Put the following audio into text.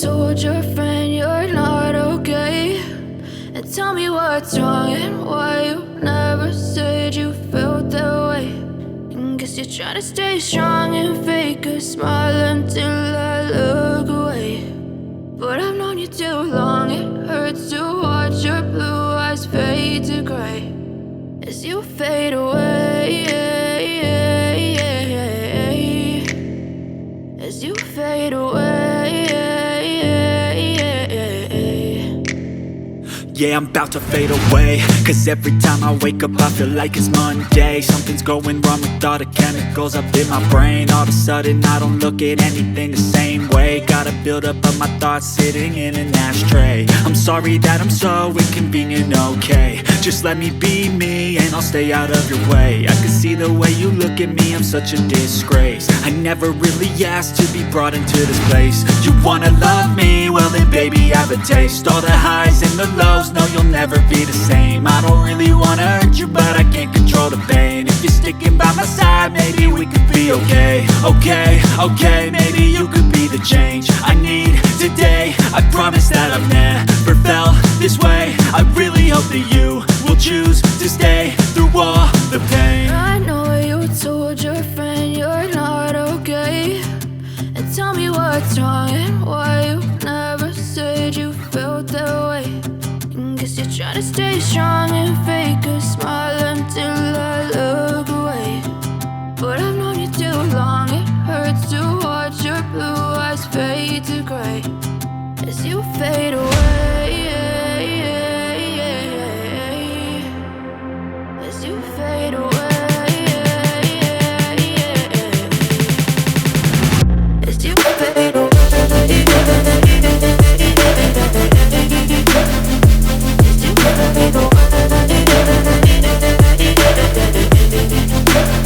told your friend you're not okay, and tell me what's wrong and why you never said you felt that way. And guess you're trying to stay strong and fake a smile until I look away. But I've known you too long, it hurts to watch your blue eyes fade to gray as you fade away, as you fade away. Yeah, I'm about to fade away, cause every time I wake up I feel like it's Monday. Something's going wrong with all the chemicals up in my brain. All of a sudden I don't look at anything the same way. Gotta build up of my thoughts sitting in an ashtray. I'm sorry that I'm so inconvenient, okay. Just let me be me and I'll stay out of your way. I can see the way you look at me, I'm such a disgrace. I never really asked to be brought into this place. You wanna love me? Well then baby I have a taste. All the highs and the lows, no you'll never be the same. I don't really wanna hurt you but I can't control the pain. If you're sticking by my side maybe we could be okay. Okay, maybe you could be the change I need today. I promise that I've never felt this way. I really hope that you will choose to stay through all the pain. I know you told your friend you're not okay, and tell me what's wrong and why you never said you felt that way. And guess you're trying to stay strong and fake a smile until I look away.